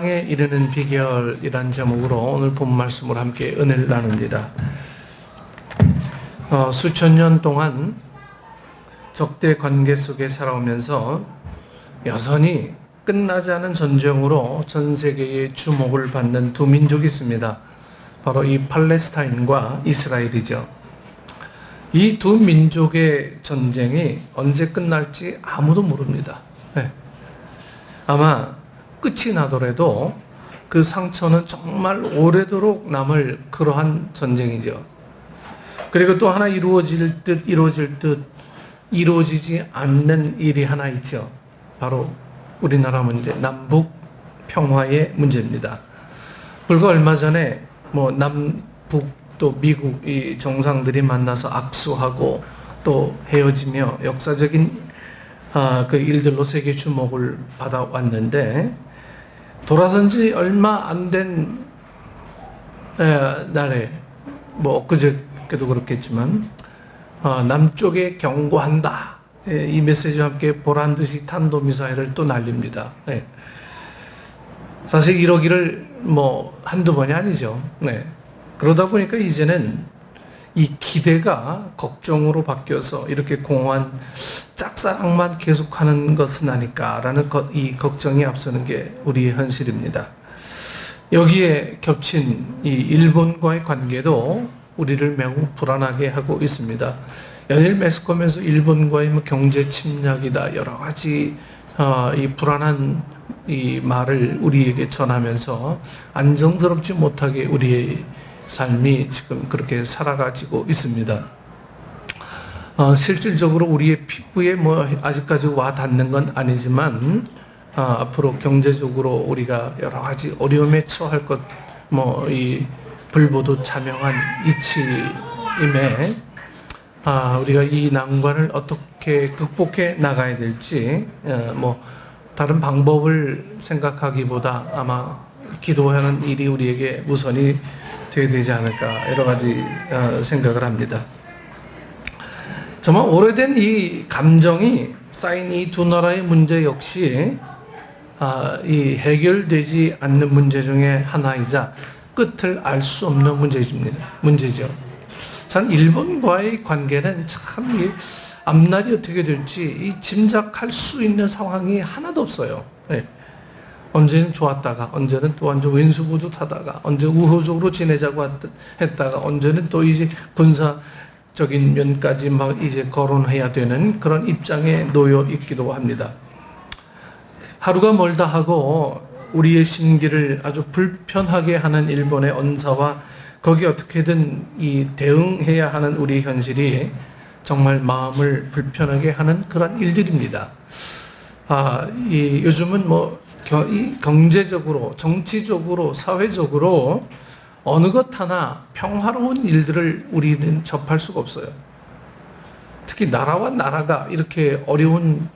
에 이르는 비결이란 제목으로 오늘 본 말씀을 함께 은혜를 나눕니다. 수천 년 동안 적대 관계 속에 살아오면서 여전히 끝나지 않은 전쟁으로 전 세계의 주목을 받는 두 민족이 있습니다. 바로 이 팔레스타인과 이스라엘이죠. 이 두 민족의 전쟁이 언제 끝날지 아무도 모릅니다. 네. 아마 끝이 나더라도 그 상처는 정말 오래도록 남을 그러한 전쟁이죠. 그리고 또 하나 이루어질 듯 이루어지지 않는 일이 하나 있죠. 바로 우리나라 문제, 남북 평화의 문제입니다. 불과 얼마 전에 남북 또 미국 이 정상들이 만나서 악수하고 또 헤어지며 역사적인 그 일들로 세계 주목을 받아왔는데, 돌아선 지 얼마 안 된 날에 엊그저께도 그렇겠지만 남쪽에 경고한다, 이 메시지와 함께 보란듯이 탄도미사일을 또 날립니다. 사실 이러기를 한두 번이 아니죠. 그러다 보니까 이제는 이 기대가 걱정으로 바뀌어서 이렇게 공허한 짝사랑만 계속하는 것은 아닐까라는 이 걱정이 앞서는 게 우리의 현실입니다. 여기에 겹친 이 일본과의 관계도 우리를 매우 불안하게 하고 있습니다. 연일 매스컴에서 일본과의 경제 침략이다, 여러 가지 이 불안한 이 말을 우리에게 전하면서 안정스럽지 못하게 우리의 삶이 지금 그렇게 살아가지고 있습니다. 실질적으로 우리의 피부에 아직까지 와 닿는 건 아니지만 앞으로 경제적으로 우리가 여러 가지 어려움에 처할 것, 이 불보듯 자명한 이치임에 우리가 이 난관을 어떻게 극복해 나가야 될지 다른 방법을 생각하기보다 아마 기도하는 일이 우리에게 우선이 되어야 되지 않을까, 여러 가지 생각을 합니다. 정말 오래된 이 감정이 쌓인 이 두 나라의 문제 역시 이 해결되지 않는 문제 중에 하나이자 끝을 알 수 없는 문제죠. 참 일본과의 관계는 참 이 앞날이 어떻게 될지 이 짐작할 수 있는 상황이 하나도 없어요. 언제는 좋았다가, 언제는 또 완전 왼수부듯하다가, 언제 우호적으로 지내자고 했다가, 언제는 또 이제 군사적인 면까지 이제 거론해야 되는 그런 입장에 놓여 있기도 합니다. 하루가 멀다 하고 우리의 심기를 아주 불편하게 하는 일본의 언사와 거기에 어떻게든 이 대응해야 하는 우리의 현실이 정말 마음을 불편하게 하는 그런 일들입니다. 요즘은 경제적으로, 정치적으로, 사회적으로 어느 것 하나 평화로운 일들을 우리는 접할 수가 없어요. 특히 나라와 나라가 이렇게 어려운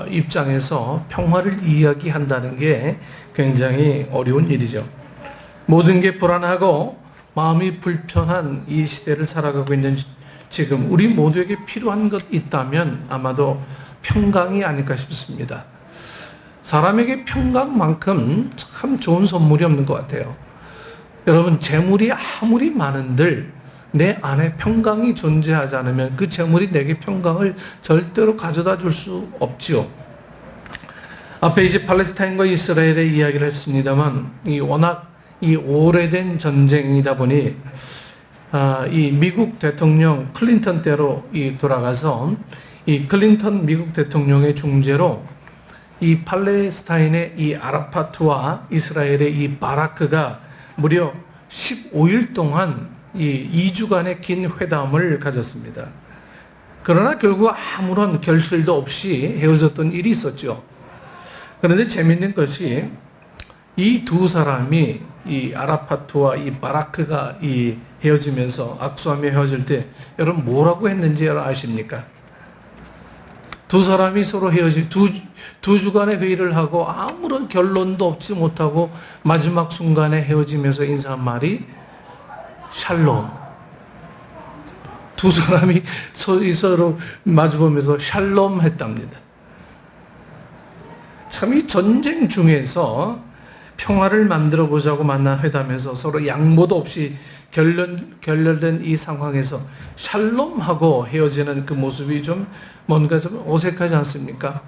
입장에서 평화를 이야기한다는 게 굉장히 어려운 일이죠. 모든 게 불안하고 마음이 불편한 이 시대를 살아가고 있는 지금 우리 모두에게 필요한 것 있다면 아마도 평강이 아닐까 싶습니다. 사람에게 평강만큼 참 좋은 선물이 없는 것 같아요. 여러분, 재물이 아무리 많은들 내 안에 평강이 존재하지 않으면 그 재물이 내게 평강을 절대로 가져다 줄 수 없지요. 앞에 이제 팔레스타인과 이스라엘의 이야기를 했습니다만, 워낙 이 오래된 전쟁이다 보니 이 미국 대통령 클린턴 때로 돌아가서 이 클린턴 미국 대통령의 중재로 이 팔레스타인의 이 아라파트와 이스라엘의 이 바라크가 무려 15일 동안 이 2주간의 긴 회담을 가졌습니다. 그러나 결국 아무런 결실도 없이 헤어졌던 일이 있었죠. 그런데 재밌는 것이 이 두 사람이, 이 아라파트와 이 바라크가 이 헤어지면서 악수하며 헤어질 때 여러분 뭐라고 했는지 여러분 아십니까? 두 사람이 서로 두 주간의 회의를 하고 아무런 결론도 얻지 못하고 마지막 순간에 헤어지면서 인사한 말이 샬롬. 두 사람이 서로 마주보면서 샬롬 했답니다. 참 이 전쟁 중에서 평화를 만들어 보자고 만난 회담에서 서로 양보도 없이 결렬된 이 상황에서 샬롬하고 헤어지는 그 모습이 좀 뭔가 좀 어색하지 않습니까?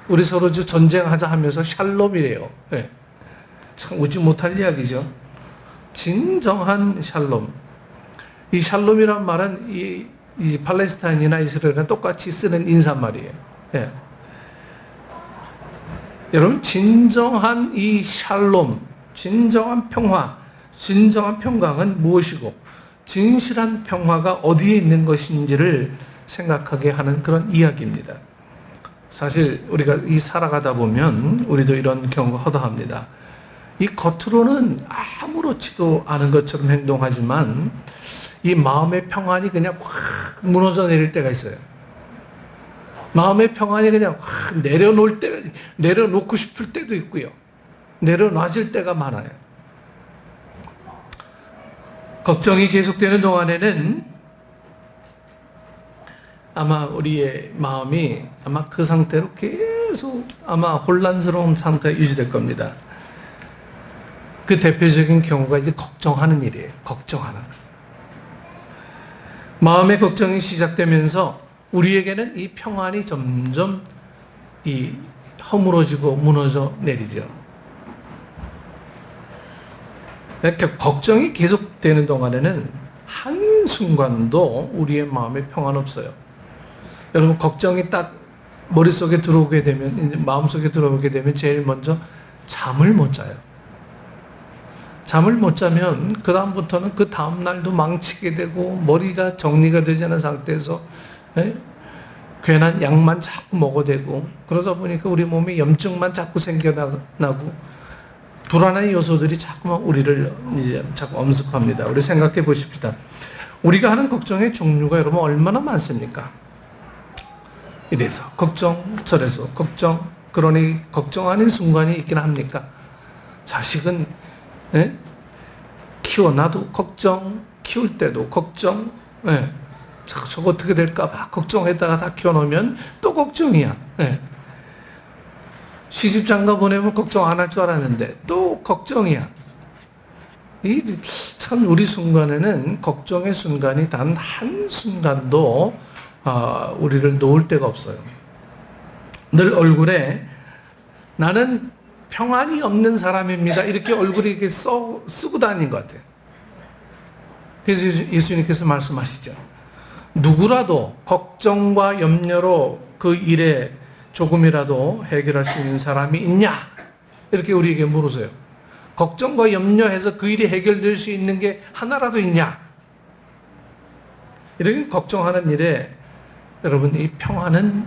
우리 서로 전쟁하자 하면서 샬롬이래요. 네. 참 웃지 못할 이야기죠. 진정한 샬롬. 이 샬롬이란 말은 이 팔레스타인이나 이스라엘은 똑같이 쓰는 인사말이에요. 네. 여러분, 진정한 이 샬롬, 진정한 평화, 진정한 평강은 무엇이고 진실한 평화가 어디에 있는 것인지를 생각하게 하는 그런 이야기입니다. 사실 우리가 살아가다 보면 우리도 이런 경우가 허다합니다. 이 겉으로는 아무렇지도 않은 것처럼 행동하지만 이 마음의 평안이 그냥 확 무너져 내릴 때가 있어요. 마음의 평안이 그냥 확 내려놓고 싶을 때도 있고요. 내려놔질 때가 많아요. 걱정이 계속되는 동안에는 아마 우리의 마음이 아마 그 상태로 계속 아마 혼란스러운 상태가 유지될 겁니다. 그 대표적인 경우가 이제 걱정하는 일이에요. 걱정하는 것. 마음의 걱정이 시작되면서 우리에게는 이 평안이 점점 허물어지고 무너져 내리죠. 이렇게 걱정이 계속되는 동안에는 한순간도 우리의 마음에 평안 없어요. 여러분, 걱정이 딱 머릿속에 들어오게 되면, 마음속에 들어오게 되면 제일 먼저 잠을 못 자요. 잠을 못 자면 그 다음부터는 그 다음 날도 망치게 되고 머리가 정리가 되지 않은 상태에서 괜한 약만 자꾸 먹어대고 그러다 보니까 우리 몸에 염증만 자꾸 생겨나고 불안한 요소들이 자꾸만 우리를 이제 자꾸 엄습합니다. 우리 생각해 보십시다. 우리가 하는 걱정의 종류가 여러분 얼마나 많습니까? 이래서 걱정, 저래서 걱정, 그러니 걱정하는 순간이 있긴 합니까? 자식은 키워놔도 걱정, 키울 때도 걱정, 저거 어떻게 될까 봐 걱정했다가 다 키워놓으면 또 걱정이야. 시집장가 보내면 걱정 안 할 줄 알았는데 또 걱정이야. 참 우리 순간에는 걱정의 순간이 단 한순간도 우리를 놓을 데가 없어요. 늘 얼굴에 나는 평안이 없는 사람입니다. 이렇게 얼굴에 이렇게 쓰고 다니는 것 같아요. 그래서 예수님께서 말씀하시죠. 누구라도 걱정과 염려로 그 일에 조금이라도 해결할 수 있는 사람이 있냐? 이렇게 우리에게 물으세요. 걱정과 염려해서 그 일이 해결될 수 있는 게 하나라도 있냐? 이렇게 걱정하는 일에 여러분 이 평안은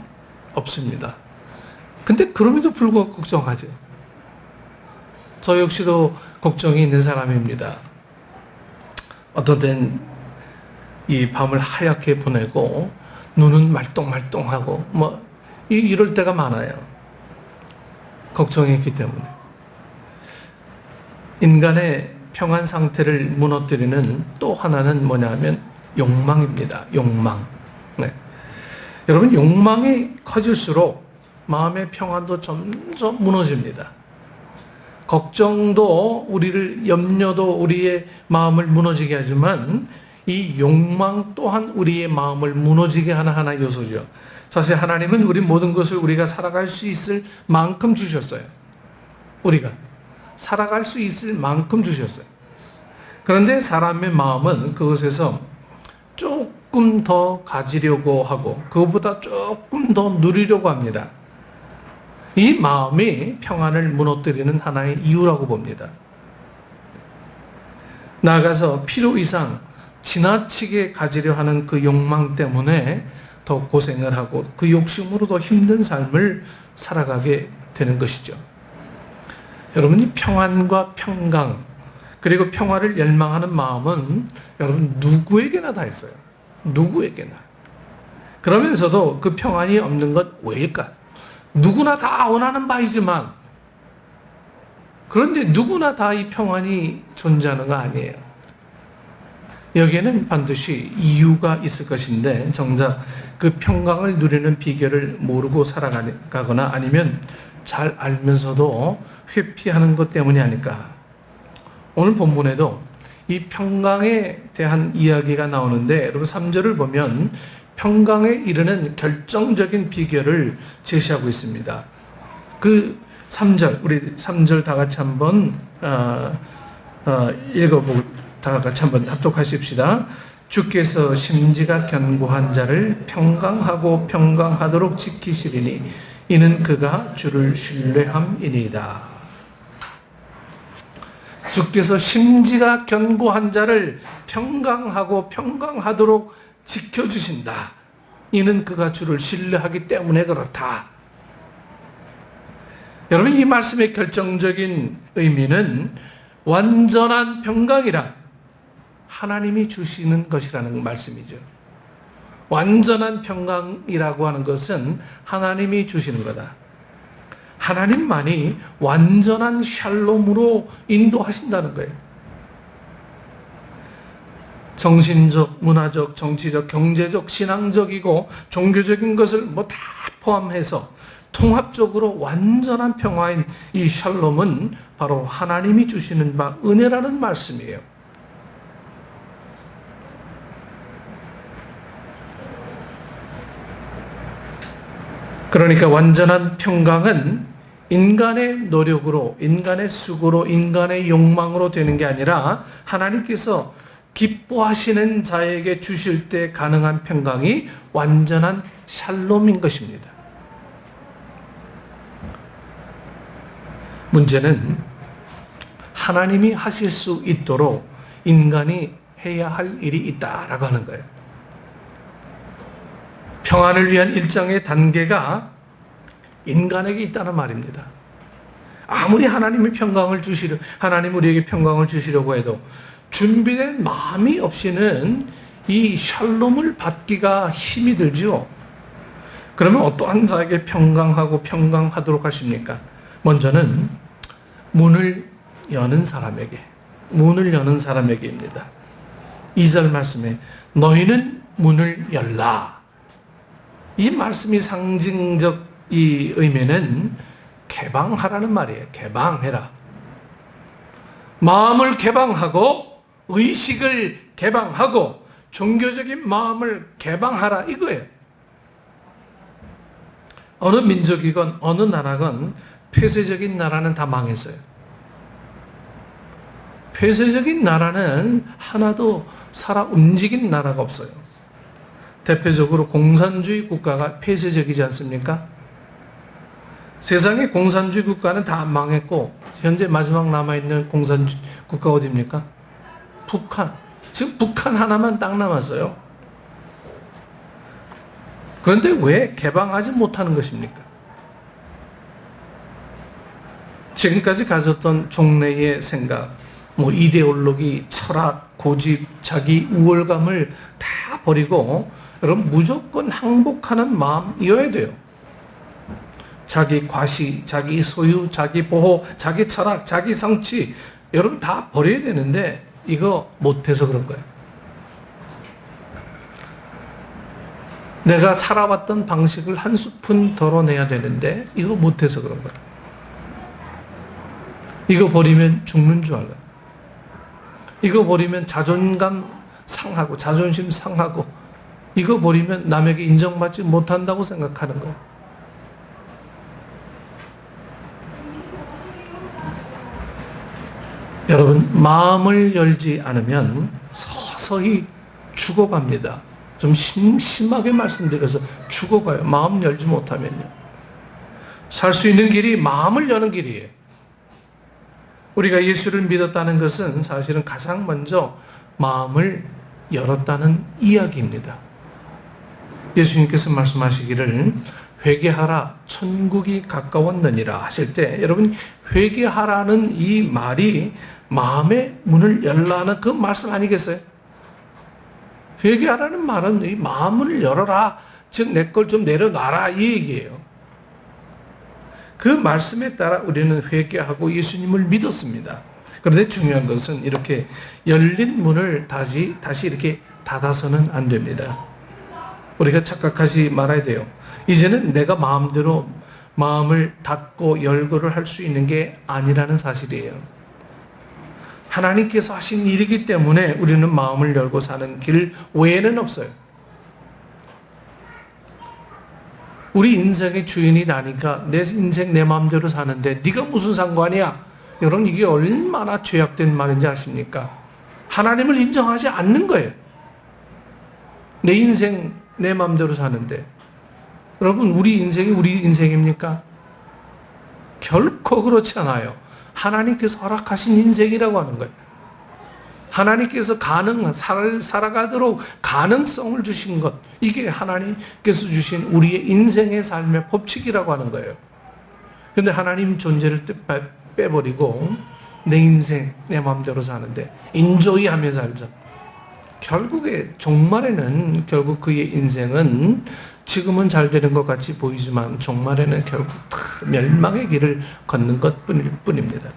없습니다. 근데 그럼에도 불구하고 걱정하죠. 저 역시도 걱정이 있는 사람입니다. 어떤 때는 이 밤을 하얗게 보내고 눈은 말똥말똥하고 이럴 때가 많아요. 걱정이 있기 때문에. 인간의 평안 상태를 무너뜨리는 또 하나는 뭐냐면 욕망입니다. 욕망. 여러분, 욕망이 커질수록 마음의 평안도 점점 무너집니다. 걱정도 염려도 우리의 마음을 무너지게 하지만 이 욕망 또한 우리의 마음을 무너지게 하는 하나의 요소죠. 사실 하나님은 우리 모든 것을 우리가 살아갈 수 있을 만큼 주셨어요. 우리가 살아갈 수 있을 만큼 주셨어요. 그런데 사람의 마음은 그것에서 조금 더 가지려고 하고 그것보다 조금 더 누리려고 합니다. 이 마음이 평안을 무너뜨리는 하나의 이유라고 봅니다. 나아가서 필요 이상 지나치게 가지려 하는 그 욕망 때문에 더 고생을 하고 그 욕심으로 더 힘든 삶을 살아가게 되는 것이죠. 여러분이 평안과 평강 그리고 평화를 열망하는 마음은 여러분 누구에게나 다 있어요. 누구에게나. 그러면서도 그 평안이 없는 것 왜일까? 누구나 다 원하는 바이지만 그런데 누구나 다 이 평안이 존재하는 거 아니에요. 여기에는 반드시 이유가 있을 것인데 정작 그 평강을 누리는 비결을 모르고 살아가거나 아니면 잘 알면서도 회피하는 것 때문이 아닐까. 오늘 본문에도 이 평강에 대한 이야기가 나오는데 여러분 3절을 보면 평강에 이르는 결정적인 비결을 제시하고 있습니다. 그 3절, 우리 3절 다 같이 한번 읽어보고 다 같이 한번 합독하십시다. 주께서 심지가 견고한 자를 평강하고 평강하도록 지키시리니 이는 그가 주를 신뢰함이니이다. 주께서 심지가 견고한 자를 평강하고 평강하도록 지켜주신다. 이는 그가 주를 신뢰하기 때문에 그렇다. 여러분, 이 말씀의 결정적인 의미는 완전한 평강이라 하나님이 주시는 것이라는 말씀이죠. 완전한 평강이라고 하는 것은 하나님이 주시는 거다. 하나님만이 완전한 샬롬으로 인도하신다는 거예요. 정신적, 문화적, 정치적, 경제적, 신앙적이고 종교적인 것을 다 포함해서 통합적으로 완전한 평화인 이 샬롬은 바로 하나님이 주시는 바 은혜라는 말씀이에요. 그러니까 완전한 평강은 인간의 노력으로, 인간의 수고로, 인간의 욕망으로 되는 게 아니라 하나님께서 기뻐하시는 자에게 주실 때 가능한 평강이 완전한 샬롬인 것입니다. 문제는 하나님이 하실 수 있도록 인간이 해야 할 일이 있다라고 하는 거예요. 평안을 위한 일정의 단계가 인간에게 있다는 말입니다. 아무리 하나님이 평강을 주시려, 하나님 우리에게 평강을 주시려고 해도 준비된 마음이 없이는 이 샬롬을 받기가 힘이 들죠. 그러면 어떠한 자에게 평강하고 평강하도록 하십니까? 먼저는 문을 여는 사람에게입니다. 2절 말씀에 너희는 문을 열라. 이 말씀이 상징적 이 의미는 개방하라는 말이에요. 개방해라. 마음을 개방하고 의식을 개방하고 종교적인 마음을 개방하라 이거예요. 어느 민족이건 어느 나라건 폐쇄적인 나라는 다 망했어요. 폐쇄적인 나라는 하나도 살아 움직인 나라가 없어요. 대표적으로 공산주의 국가가 폐쇄적이지 않습니까? 세상의 공산주의 국가는 다 망했고 현재 마지막 남아있는 공산주의 국가 어디입니까? 북한. 지금 북한 하나만 딱 남았어요. 그런데 왜 개방하지 못하는 것입니까? 지금까지 가졌던 종래의 생각, 이데올로기, 철학, 고집, 자기 우월감을 다 버리고 여러분 무조건 항복하는 마음이어야 돼요. 자기 과시, 자기 소유, 자기 보호, 자기 철학, 자기 성취 여러분 다 버려야 되는데 이거 못해서 그런 거예요. 내가 살아왔던 방식을 한 스푼 덜어내야 되는데 이거 못해서 그런 거예요. 이거 버리면 죽는 줄 알아요. 이거 버리면 자존감 상하고 자존심 상하고 이거 버리면 남에게 인정받지 못한다고 생각하는 거예요. 여러분 마음을 열지 않으면 서서히 죽어갑니다. 좀 심하게 말씀드려서 죽어가요. 마음 열지 못하면요. 살 수 있는 길이 마음을 여는 길이에요. 우리가 예수를 믿었다는 것은 사실은 가장 먼저 마음을 열었다는 이야기입니다. 예수님께서 말씀하시기를 회개하라 천국이 가까웠느니라 하실 때 여러분 회개하라는 이 말이 마음의 문을 열라는 그 말씀 아니겠어요? 회개하라는 말은 이 마음을 열어라, 즉 내 걸 좀 내려놔라 이 얘기예요. 그 말씀에 따라 우리는 회개하고 예수님을 믿었습니다. 그런데 중요한 것은 이렇게 열린 문을 다시 이렇게 닫아서는 안 됩니다. 우리가 착각하지 말아야 돼요. 이제는 내가 마음대로 마음을 닫고 열고를 할 수 있는 게 아니라는 사실이에요. 하나님께서 하신 일이기 때문에 우리는 마음을 열고 사는 길 외에는 없어요. 우리 인생의 주인이 나니까 내 인생 내 마음대로 사는데 네가 무슨 상관이야? 여러분, 이게 얼마나 죄악된 말인지 아십니까? 하나님을 인정하지 않는 거예요. 내 인생 내 마음대로 사는데. 여러분, 우리 인생이 우리 인생입니까? 결코 그렇지 않아요. 하나님께서 허락하신 인생이라고 하는 거예요. 하나님께서 살아가도록 가능성을 주신 것, 이게 하나님께서 주신 우리의 인생의 삶의 법칙이라고 하는 거예요. 그런데 하나님 존재를 빼버리고 내 인생 내 마음대로 사는데 인조이하며 살자. 결국에 종말에는 결국 그의 인생은 지금은 잘 되는 것 같이 보이지만 종말에는 결국 다 멸망의 길을 걷는 것 뿐입니다.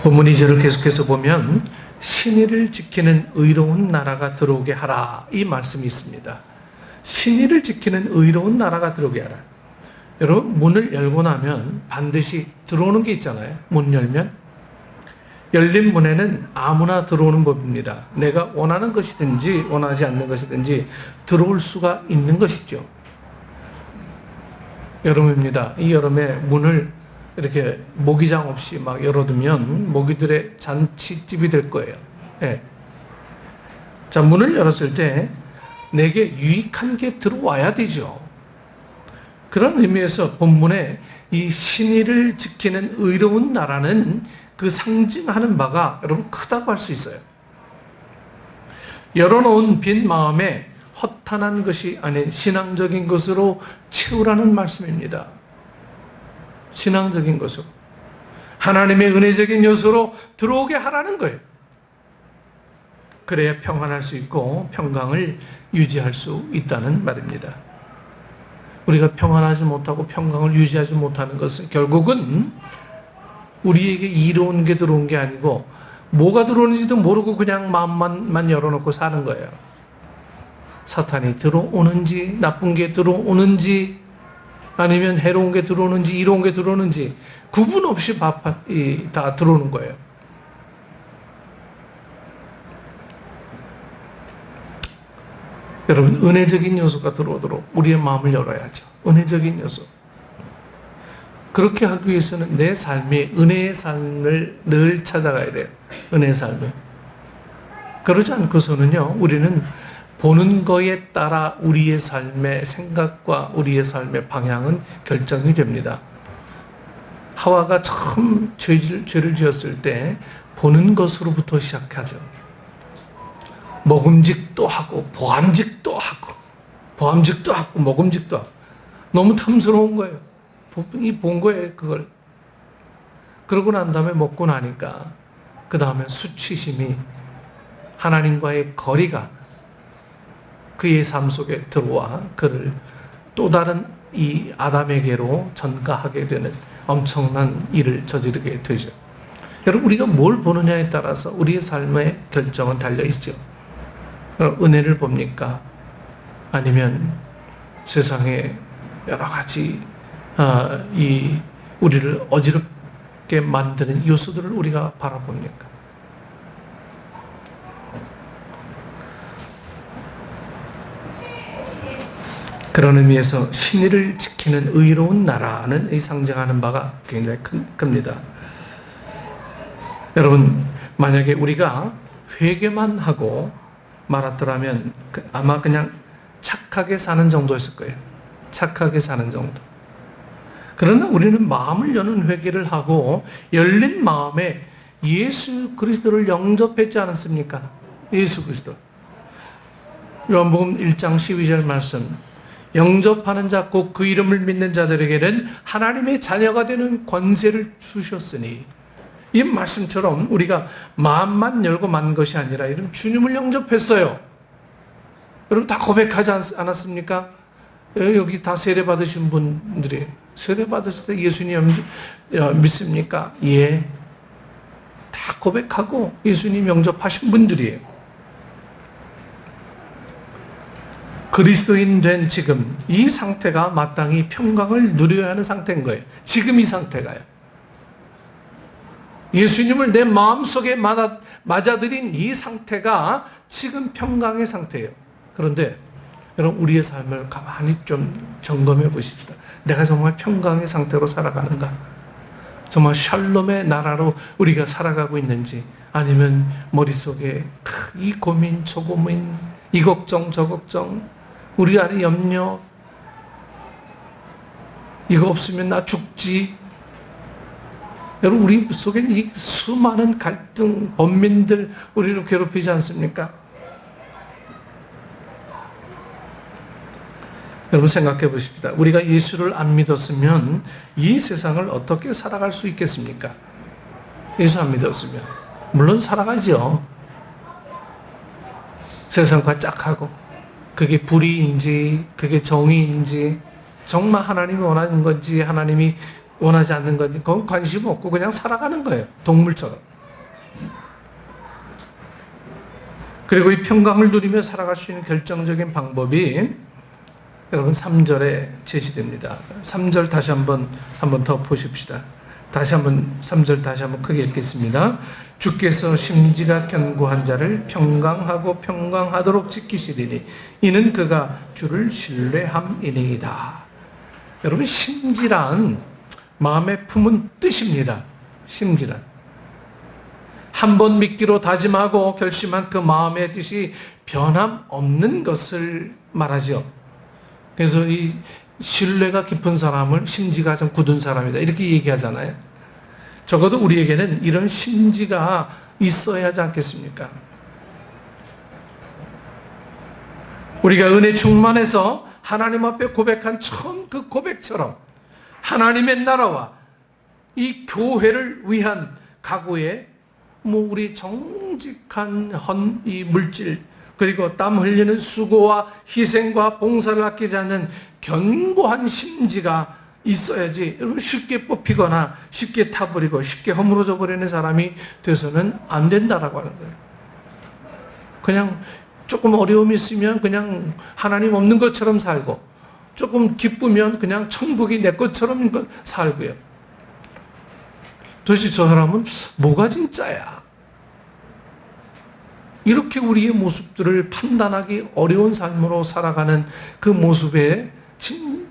본문 2절을 계속해서 보면 신의를 지키는 의로운 나라가 들어오게 하라, 이 말씀이 있습니다. 신의를 지키는 의로운 나라가 들어오게 하라. 여러분, 문을 열고 나면 반드시 들어오는 게 있잖아요. 문 열면 열린 문에는 아무나 들어오는 법입니다. 내가 원하는 것이든지 원하지 않는 것이든지 들어올 수가 있는 것이죠. 여름입니다. 이 여름에 문을 이렇게 모기장 없이 막 열어두면 모기들의 잔치집이 될 거예요. 네. 자, 문을 열었을 때 내게 유익한 게 들어와야 되죠. 그런 의미에서 본문에 이 신의를 지키는 의로운 나라는 그 상징하는 바가 여러분 크다고 할 수 있어요. 열어놓은 빈 마음에 허탄한 것이 아닌 신앙적인 것으로 채우라는 말씀입니다. 신앙적인 것으로, 하나님의 은혜적인 요소로 들어오게 하라는 거예요. 그래야 평안할 수 있고 평강을 유지할 수 있다는 말입니다. 우리가 평안하지 못하고 평강을 유지하지 못하는 것은 결국은 우리에게 이로운 게 들어온 게 아니고 뭐가 들어오는지도 모르고 그냥 마음만 열어놓고 사는 거예요. 사탄이 들어오는지 나쁜 게 들어오는지 아니면 해로운 게 들어오는지 이로운 게 들어오는지 구분 없이 다 들어오는 거예요. 여러분, 은혜적인 요소가 들어오도록 우리의 마음을 열어야죠. 은혜적인 요소. 그렇게 하기 위해서는 내 삶이 은혜의 삶을 늘 찾아가야 돼요. 은혜의 삶을. 그러지 않고서는요, 우리는 보는 거에 따라 우리의 삶의 생각과 우리의 삶의 방향은 결정이 됩니다. 하와가 처음 죄를 지었을 때 보는 것으로부터 시작하죠. 먹음직도 하고 보암직도 하고 먹음직도 하고 너무 탐스러운 거예요. 본 거예요, 그걸. 그러고 난 다음에 먹고 나니까 그 다음에 수치심이, 하나님과의 거리가 그의 삶 속에 들어와 그를 또 다른 이 아담에게로 전가하게 되는 엄청난 일을 저지르게 되죠. 여러분, 우리가 뭘 보느냐에 따라서 우리의 삶의 결정은 달려있죠. 은혜를 봅니까? 아니면 세상에 여러 가지 우리를 어지럽게 만드는 요소들을 우리가 바라봅니까? 그런 의미에서 신의를 지키는 의로운 나라는 이 상징하는 바가 굉장히 큽니다. 여러분, 만약에 우리가 회개만 하고 말았더라면 아마 그냥 착하게 사는 정도였을 거예요. 착하게 사는 정도. 그러나 우리는 마음을 여는 회개를 하고 열린 마음에 예수 그리스도를 영접했지 않았습니까? 예수 그리스도. 요한복음 1장 12절 말씀. 영접하는 자 곧 그 이름을 믿는 자들에게는 하나님의 자녀가 되는 권세를 주셨으니, 이 말씀처럼 우리가 마음만 열고 만 것이 아니라 이런 주님을 영접했어요. 여러분 다 고백하지 않았습니까? 여기 다 세례 받으신 분들이 세례 받으실 때 예수님 믿습니까? 예. 다 고백하고 예수님 영접하신 분들이에요. 그리스도인 된 지금 이 상태가 마땅히 평강을 누려야 하는 상태인 거예요. 지금 이 상태가요. 예수님을 내 마음속에 맞아들인 이 상태가 지금 평강의 상태예요. 그런데 여러분, 우리의 삶을 가만히 좀 점검해 보십시다. 내가 정말 평강의 상태로 살아가는가? 정말 샬롬의 나라로 우리가 살아가고 있는지, 아니면 머릿속에 이 고민 저 고민, 이 걱정 저 걱정, 우리 안에 염려, 이거 없으면 나 죽지. 여러분, 우리 속에 이 수많은 갈등, 번민들 우리를 괴롭히지 않습니까? 여러분, 생각해 보십시다. 우리가 예수를 안 믿었으면 이 세상을 어떻게 살아갈 수 있겠습니까? 예수 안 믿었으면 물론 살아가죠. 세상과 짝하고, 그게 불의인지 그게 정의인지, 정말 하나님이 원하는 건지 하나님이 원하지 않는 건지 그건 관심 없고 그냥 살아가는 거예요. 동물처럼. 그리고 이 평강을 누리며 살아갈 수 있는 결정적인 방법이 여러분 3절에 제시됩니다. 3절 다시 한번 더 보십시다. 다시 한번 3절 다시 한번 크게 읽겠습니다. 주께서 심지가 견고한 자를 평강하고 평강하도록 지키시리니 이는 그가 주를 신뢰함이니이다. 여러분, 심지란 마음에 품은 뜻입니다. 심지란 한 번 믿기로 다짐하고 결심한 그 마음의 뜻이 변함없는 것을 말하죠. 그래서 이 신뢰가 깊은 사람을 심지가 좀 굳은 사람이다 이렇게 얘기하잖아요. 적어도 우리에게는 이런 심지가 있어야 하지 않겠습니까? 우리가 은혜 충만해서 하나님 앞에 고백한 처음 그 고백처럼 하나님의 나라와 이 교회를 위한 각오에 우리 정직한 이 물질, 그리고 땀 흘리는 수고와 희생과 봉사를 아끼지 않는 견고한 심지가 있어야지 쉽게 뽑히거나 쉽게 타버리고 쉽게 허물어져 버리는 사람이 돼서는 안 된다라고 하는 거예요. 그냥 조금 어려움이 있으면 그냥 하나님 없는 것처럼 살고, 조금 기쁘면 그냥 천국이 내 것처럼 살고요. 도대체 저 사람은 뭐가 진짜야? 이렇게 우리의 모습들을 판단하기 어려운 삶으로 살아가는 그 모습에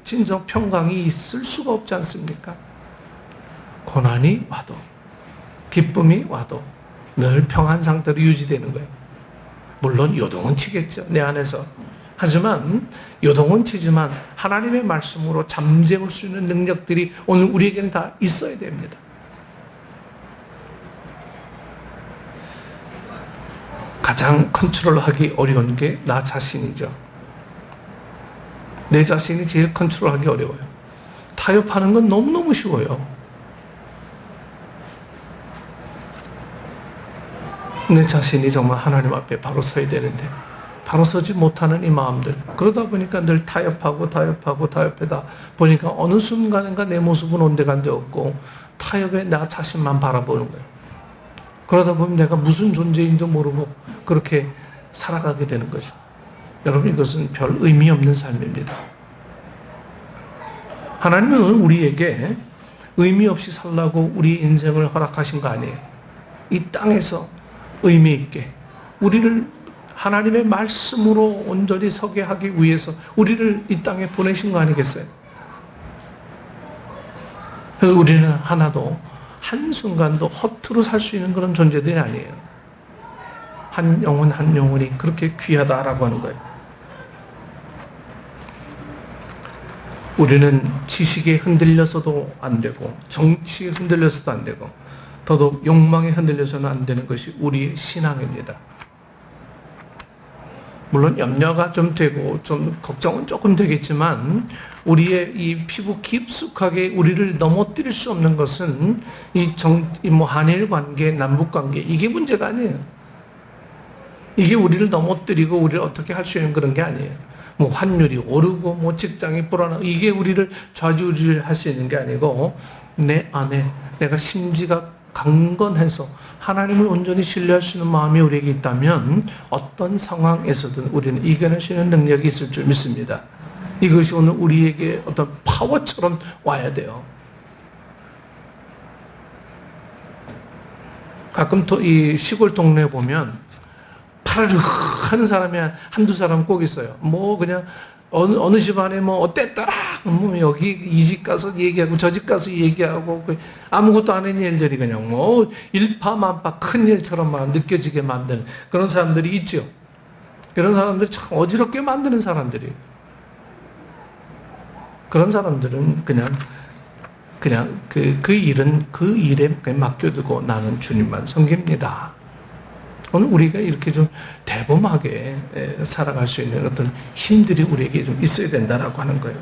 진정 평강이 있을 수가 없지 않습니까? 고난이 와도, 기쁨이 와도 늘 평안 상태로 유지되는 거예요. 물론 요동은 치겠죠, 내 안에서. 하지만 요동은 치지만 하나님의 말씀으로 잠재울 수 있는 능력들이 오늘 우리에게는 다 있어야 됩니다. 가장 컨트롤하기 어려운 게 나 자신이죠. 내 자신이 제일 컨트롤하기 어려워요. 타협하는 건 너무너무 쉬워요. 내 자신이 정말 하나님 앞에 바로 서야 되는데 바로 서지 못하는 이 마음들, 그러다 보니까 늘 타협하다 보니까 어느 순간인가 내 모습은 온데간데 없고 타협에 나 자신만 바라보는 거예요. 그러다 보면 내가 무슨 존재인지도 모르고 그렇게 살아가게 되는 거죠. 여러분, 이것은 별 의미 없는 삶입니다. 하나님은 우리에게 의미 없이 살라고 우리 인생을 허락하신 거 아니에요. 이 땅에서 의미 있게 우리를 하나님의 말씀으로 온전히 서게 하기 위해서 우리를 이 땅에 보내신 거 아니겠어요? 그래서 우리는 하나도 한순간도 허투루 살 수 있는 그런 존재들이 아니에요. 한 영혼 한 영혼이 그렇게 귀하다라고 하는 거예요. 우리는 지식에 흔들려서도 안 되고 정치에 흔들려서도 안 되고 더더욱 욕망에 흔들려서는 안 되는 것이 우리의 신앙입니다. 물론 염려가 좀 되고 좀 걱정은 조금 되겠지만 우리의 이 피부 깊숙하게 우리를 넘어뜨릴 수 없는 것은 한일 관계, 남북 관계, 이게 문제가 아니에요. 이게 우리를 넘어뜨리고 우리를 어떻게 할 수 있는 그런 게 아니에요. 환율이 오르고 직장이 불안하고 이게 우리를 좌지우지할 수 있는 게 아니고 내 안에 내가 심지가 강건해서 하나님을 온전히 신뢰할 수 있는 마음이 우리에게 있다면 어떤 상황에서든 우리는 이겨낼 수 있는 능력이 있을 줄 믿습니다. 이것이 오늘 우리에게 어떤 파워처럼 와야 돼요. 가끔 또 이 시골 동네에 보면 파르르 하는 사람이 한두 사람 꼭 있어요. 뭐 그냥 어느 집안에 뭐 어땠더라, 뭐 여기 이 집 가서 얘기하고 저 집 가서 얘기하고 아무것도 안 하는 일들이 그냥 뭐 일파만파 큰 일처럼 막 느껴지게 만드는 그런 사람들이 있죠. 그런 사람들이 참 어지럽게 만드는 사람들이. 그런 사람들은 그냥 그 일에 그냥 맡겨두고 나는 주님만 섬깁니다. 오늘 우리가 이렇게 좀 대범하게 살아갈 수 있는 어떤 힘들이 우리에게 좀 있어야 된다라고 하는 거예요.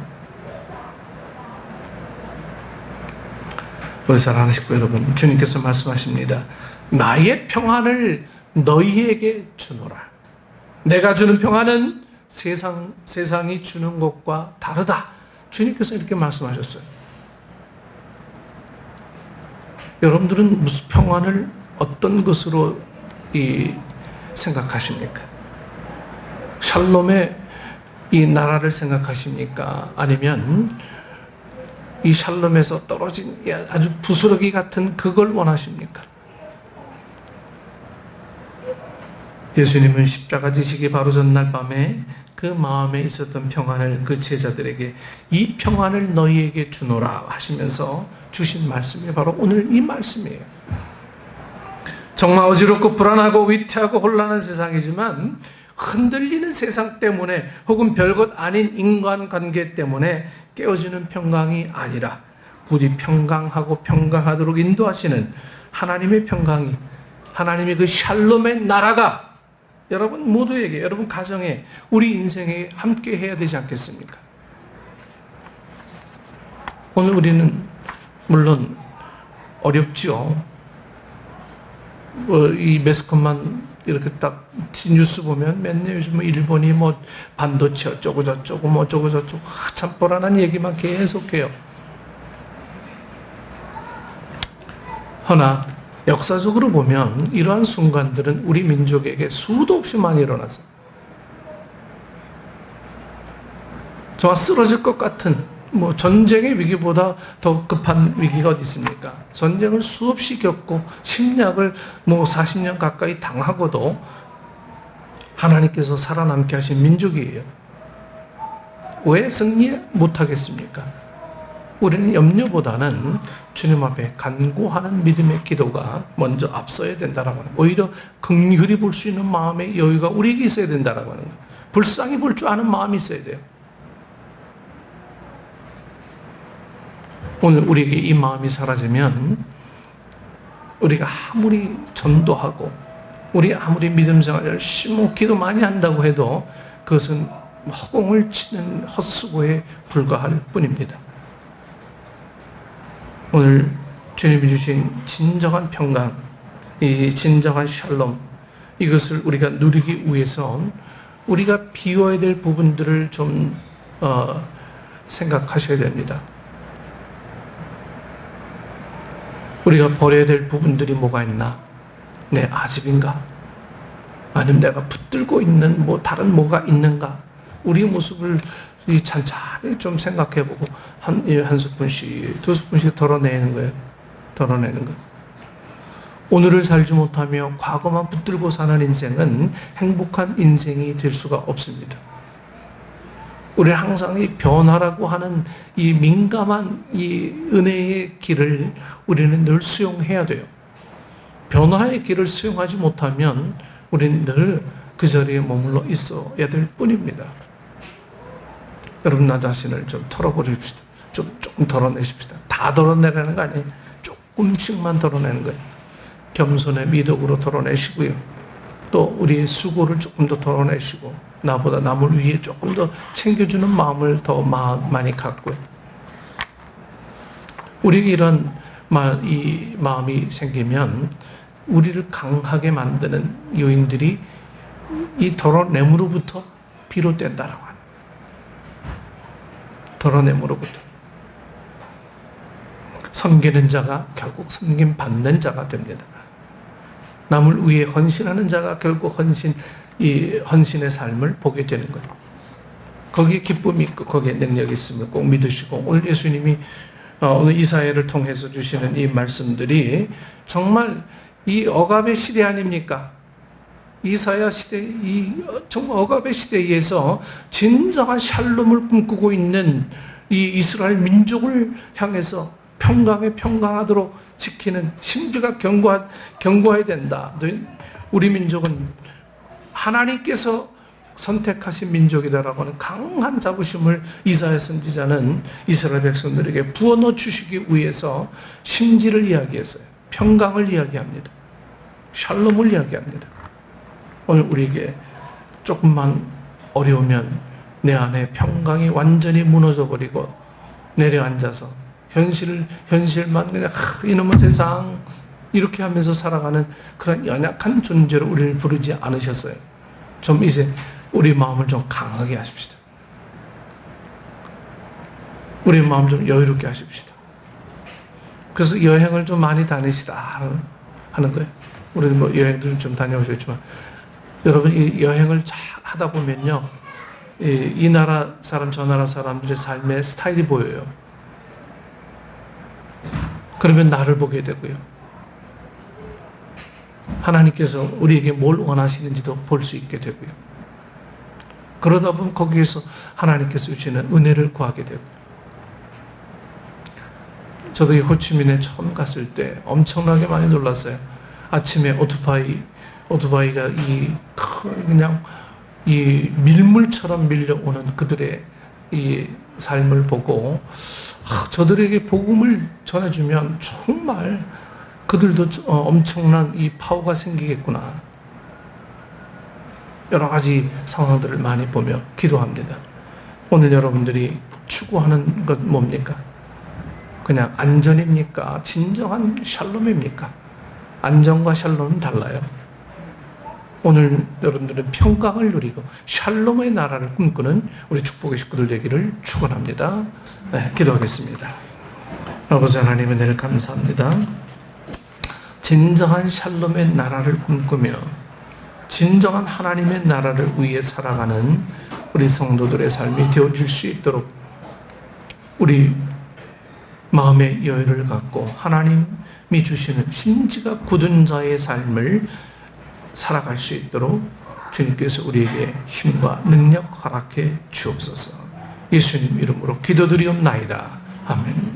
우리 사랑하는 식구 여러분, 주님께서 말씀하십니다. 나의 평안을 너희에게 주노라. 내가 주는 평안은 세상이 주는 것과 다르다. 주님께서 이렇게 말씀하셨어요. 여러분들은 무슨 평안을 어떤 것으로 생각하십니까? 샬롬의 이 나라를 생각하십니까? 아니면 이 샬롬에서 떨어진 아주 부스러기 같은 그걸 원하십니까? 예수님은 십자가 지시기 바로 전날 밤에 그 마음에 있었던 평안을 그 제자들에게 이 평안을 너희에게 주노라 하시면서 주신 말씀이 바로 오늘 이 말씀이에요. 정말 어지럽고 불안하고 위태하고 혼란한 세상이지만 흔들리는 세상 때문에 혹은 별것 아닌 인간관계 때문에 깨어지는 평강이 아니라 부디 평강하고 평강하도록 인도하시는 하나님의 평강이, 하나님의 그 샬롬의 나라가 여러분 모두에게, 여러분 가정에, 우리 인생에 함께 해야 되지 않겠습니까? 오늘 우리는 물론 어렵죠. 이 매스컴만 이렇게 딱 뉴스 보면 맨날 요즘 일본이 뭐 반도체 어쩌고 저쩌고 뭐 어쩌고 저쩌고 참 불안한 얘기만 계속해요. 허나 역사적으로 보면 이러한 순간들은 우리 민족에게 수도 없이 많이 일어났어요. 정말 쓰러질 것 같은 뭐 전쟁의 위기보다 더 급한 위기가 어디 있습니까? 전쟁을 수없이 겪고 침략을 뭐 40년 가까이 당하고도 하나님께서 살아남게 하신 민족이에요. 왜 승리 못하겠습니까? 우리는 염려보다는 주님 앞에 간구하는 믿음의 기도가 먼저 앞서야 된다라고 하는 거예요. 오히려 긍휼히 볼 수 있는 마음의 여유가 우리에게 있어야 된다라고 하는 거예요. 불쌍히 볼 줄 아는 마음이 있어야 돼요. 오늘 우리에게 이 마음이 사라지면 우리가 아무리 전도하고 우리 아무리 믿음 생활 열심히 기도 많이 한다고 해도 그것은 허공을 치는 헛수고에 불과할 뿐입니다. 오늘 주님이 주신 진정한 평강, 이 진정한 샬롬, 이것을 우리가 누리기 위해서 우리가 비워야 될 부분들을 좀 생각하셔야 됩니다. 우리가 버려야 될 부분들이 뭐가 있나? 내 아집인가? 아니면 내가 붙들고 있는 뭐 다른 뭐가 있는가? 우리의 모습을 찬찬히 좀 생각해보고 한 스푼씩, 두 스푼씩 덜어내는 거예요. 덜어내는 거. 오늘을 살지 못하며 과거만 붙들고 사는 인생은 행복한 인생이 될 수가 없습니다. 우리는 항상 이 변화라고 하는 이 민감한 이 은혜의 길을 우리는 늘 수용해야 돼요. 변화의 길을 수용하지 못하면 우리는 늘 그 자리에 머물러 있어야 될 뿐입니다. 여러분, 나 자신을 좀 털어버립시다. 조금 덜어내십시다. 다 덜어내라는 거 아니에요. 조금씩만 덜어내는 거예요. 겸손의 미덕으로 덜어내시고요. 또 우리의 수고를 조금 더 덜어내시고 나보다 남을 위해 조금 더 챙겨주는 마음을 더 많이 갖고요. 우리에게 이런 이 마음이 생기면 우리를 강하게 만드는 요인들이 이 덜어냄으로부터 비롯된다라고 합니다. 덜어냄으로부터. 섬기는 자가 결국 섬김 받는 자가 됩니다. 남을 위해 헌신하는 자가 결국 헌신의 삶을 보게 되는 거예요. 거기에 기쁨이 있고 거기에 능력이 있음을 꼭 믿으시고, 오늘 예수님이 오늘 이사야를 통해서 주시는 이 말씀들이 정말 이 억압의 시대 아닙니까? 이사야 시대, 정말 억압의 시대에서 진정한 샬롬을 꿈꾸고 있는 이 이스라엘 민족을 향해서 평강하도록 지키는, 심지가 견고해야 된다. 우리 민족은 하나님께서 선택하신 민족이다라고 하는 강한 자부심을 이사야 선지자는 이스라엘 백성들에게 부어넣어 주시기 위해서 심지를 이야기했어요. 평강을 이야기합니다. 샬롬을 이야기합니다. 오늘 우리에게 조금만 어려우면 내 안에 평강이 완전히 무너져 버리고 내려앉아서 현실만 그냥 이놈의 세상 이렇게 하면서 살아가는 그런 연약한 존재로 우리를 부르지 않으셨어요. 좀 이제 우리 마음을 좀 강하게 하십시다. 우리 마음 좀 여유롭게 하십시다. 그래서 여행을 좀 많이 다니시다 하는 거예요. 우리는 뭐 여행도 좀 다녀오셨지만, 여러분 이 여행을 하다 보면요, 이 나라 사람 저 나라 사람들의 삶의 스타일이 보여요. 그러면 나를 보게 되고요, 하나님께서 우리에게 뭘 원하시는지도 볼 수 있게 되고요, 그러다 보면 거기에서 하나님께서 주시는 은혜를 구하게 되고. 저도 이 호치민에 처음 갔을 때 엄청나게 많이 놀랐어요. 아침에 오토바이가 그냥 이 밀물처럼 밀려오는 그들의 이 삶을 보고, 저들에게 복음을 전해주면 정말 그들도 엄청난 이 파워가 생기겠구나. 여러 가지 상황들을 많이 보며 기도합니다. 오늘 여러분들이 추구하는 것 뭡니까? 그냥 안전입니까? 진정한 샬롬입니까? 안전과 샬롬은 달라요. 오늘 여러분들은 평강을 누리고 샬롬의 나라를 꿈꾸는 우리 축복의 식구들 되기를 축원합니다. 네, 기도하겠습니다. 아버지 하나님, 은혜를 감사합니다. 진정한 샬롬의 나라를 꿈꾸며 진정한 하나님의 나라를 위해 살아가는 우리 성도들의 삶이 되어질 수 있도록 우리 마음의 여유를 갖고 하나님이 주시는 심지가 굳은 자의 삶을 살아갈 수 있도록 주님께서 우리에게 힘과 능력 허락해 주옵소서. 예수님 이름으로 기도드리옵나이다. 아멘.